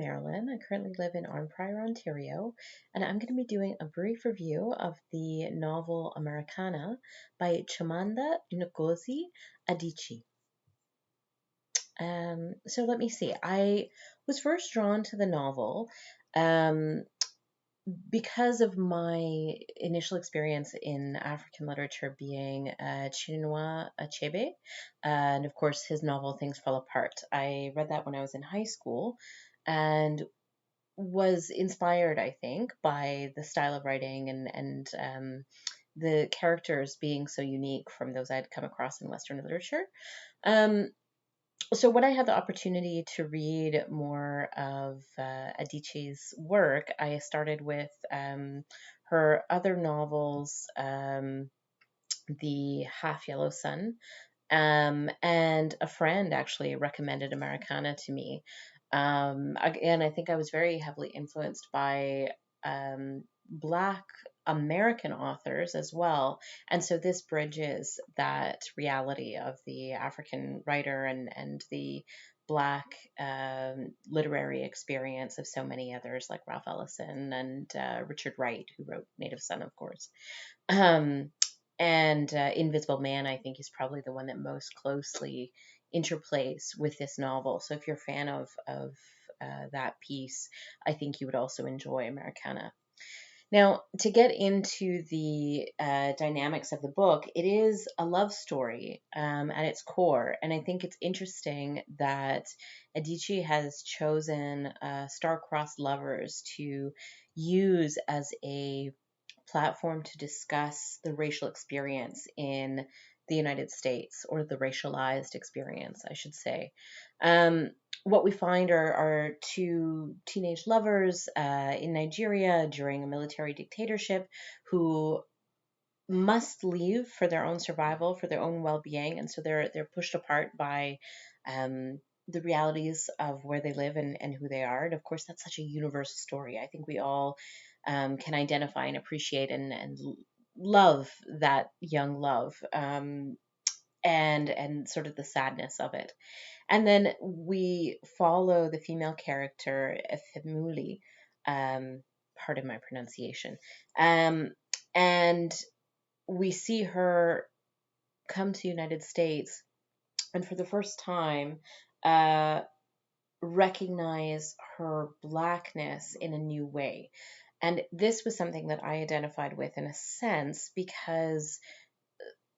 Maralyne. I currently live in Arnprior, Ontario, and I'm going to be doing a brief review of the novel Americanah by Chimamanda Ngozi Adichie. So let me see. I was first drawn to the novel because of my initial experience in African literature being Chinua Achebe, and of course his novel Things Fall Apart. I read that when I was in high school and was inspired, I think, by the style of writing and the characters being so unique from those I'd come across in Western literature. So when I had the opportunity to read more of Adichie's work, I started with her other novels, The Half Yellow Sun, and a friend actually recommended Americanah to me. Again, I think I was very heavily influenced by Black American authors as well. And so this bridges that reality of the African writer and the Black literary experience of so many others like Ralph Ellison and Richard Wright, who wrote Native Son, of course. Um, and Invisible Man, I think, is probably the one that most closely interplays with this novel. So if you're a fan of that piece, I think you would also enjoy Americanah. Now, to get into the dynamics of the book, it is a love story at its core. And I think it's interesting that Adichie has chosen star-crossed lovers to use as a platform to discuss the racial experience in the United States, or the racialized experience, I should say. What we find are two teenage lovers in Nigeria during a military dictatorship who must leave for their own survival, for their own well-being, and so they're pushed apart by the realities of where they live and who they are. And of course, that's such a universal story. I think we all can identify and appreciate and love that young love, and sort of the sadness of it. And then we follow the female character, Efemuli, pardon my pronunciation, and we see her come to the United States and for the first time recognize her Blackness in a new way. And this was something that I identified with in a sense because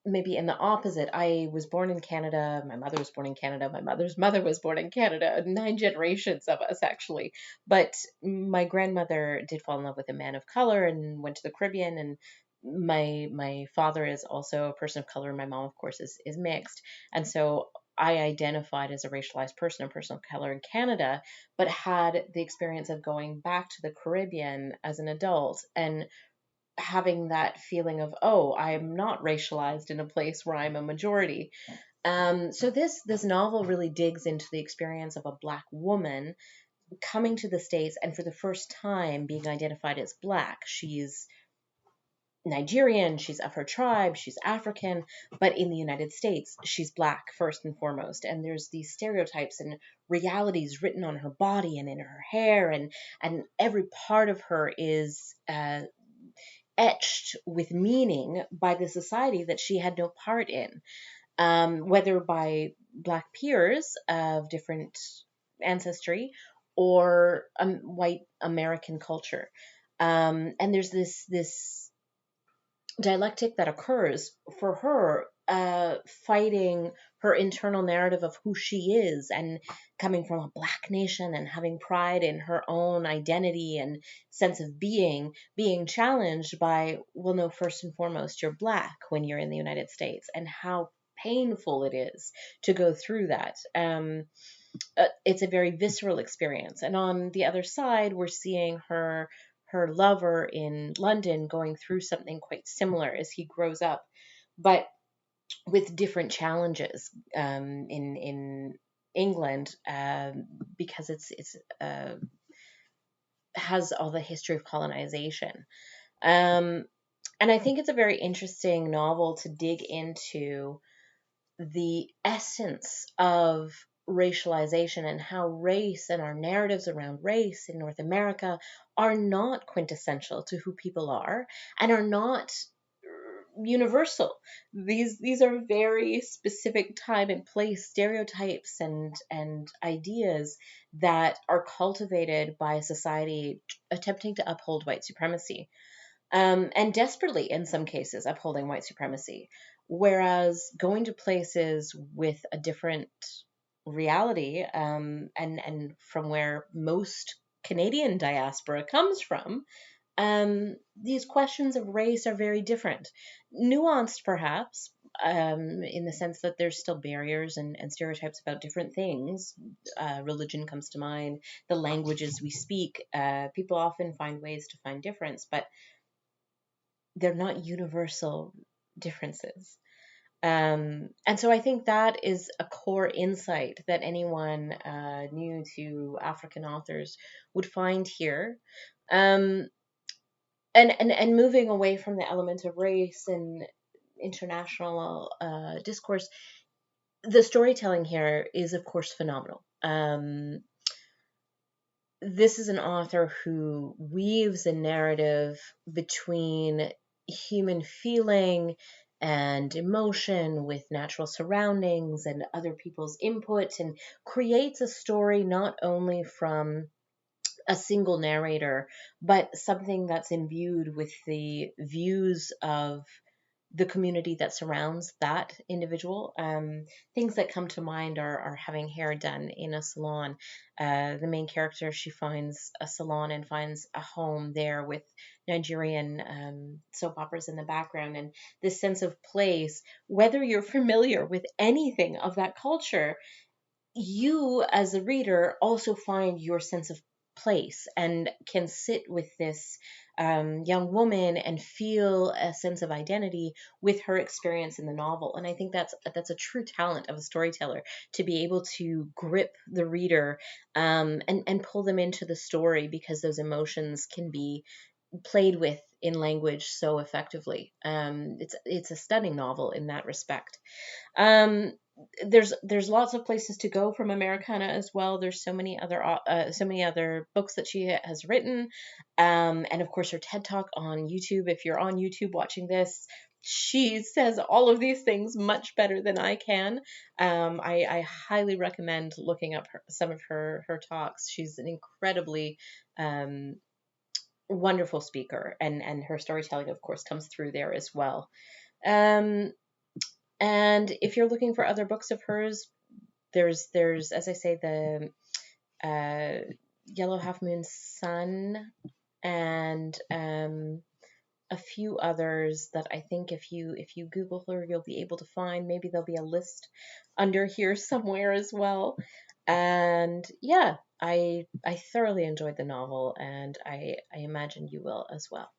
maybe in the opposite, I was born in Canada, my mother was born in Canada, my mother's mother was born in Canada, 9 generations of us actually. But my grandmother did fall in love with a man of color and went to the Caribbean, and my father is also a person of color, and my mom, of course, is mixed. And so I identified as a racialized person, a person of color in Canada, but had the experience of going back to the Caribbean as an adult and having that feeling of, oh, I'm not racialized in a place where I'm a majority. So this novel really digs into the experience of a Black woman coming to the States and for the first time being identified as Black. She's Nigerian, she's of her tribe, she's African, but in the United States, she's Black first and foremost. And there's these stereotypes and realities written on her body and in her hair, and every part of her is etched with meaning by the society that she had no part in, whether by Black peers of different ancestry or white American culture. And there's this dialectic that occurs for her, fighting her internal narrative of who she is and coming from a Black nation and having pride in her own identity and sense of being challenged by, well, no, first and foremost, you're Black when you're in the United States, and how painful it is to go through that. It's a very visceral experience. And on the other side, we're seeing her lover in London going through something quite similar as he grows up, but with different challenges in England, because it's has all the history of colonization. And I think it's a very interesting novel to dig into the essence of racialization and how race and our narratives around race in North America are not quintessential to who people are and are not universal. These are very specific time and place stereotypes and ideas that are cultivated by a society attempting to uphold white supremacy, and desperately in some cases upholding white supremacy. Whereas going to places with a different reality, and from where most Canadian diaspora comes from, these questions of race are very different, nuanced perhaps, in the sense that there's still barriers and stereotypes about different things. Religion comes to mind, the languages we speak. People often find ways to find difference, but they're not universal differences. And so I think that is a core insight that anyone new to African authors would find here. Um, and moving away from the element of race and international discourse, the storytelling here is, of course, phenomenal. This is an author who weaves a narrative between human feeling and emotion with natural surroundings and other people's input, and creates a story not only from a single narrator, but something that's imbued with the views of the community that surrounds that individual. Things that come to mind are having hair done in a salon. The main character, she finds a salon and finds a home there with Nigerian soap operas in the background, and this sense of place. Whether you're familiar with anything of that culture, you as a reader also find your sense of place and can sit with this young woman and feel a sense of identity with her experience in the novel. And I think that's a true talent of a storyteller, to be able to grip the reader, and pull them into the story, because those emotions can be played with in language so effectively. It's a stunning novel in that respect. Um, there's lots of places to go from Americanah as well. There's so many other books that she has written, and of course her TED Talk on YouTube. If you're on YouTube watching this, she says all of these things much better than I can. I highly recommend looking up some of her talks. She's an incredibly wonderful speaker, and her storytelling, of course, comes through there as well. Um, and if you're looking for other books of hers, there's as I say, the Yellow Half Moon Sun, and a few others that I think if you Google her, you'll be able to find. Maybe there'll be a list under here somewhere as well. And yeah, I thoroughly enjoyed the novel, and I imagine you will as well.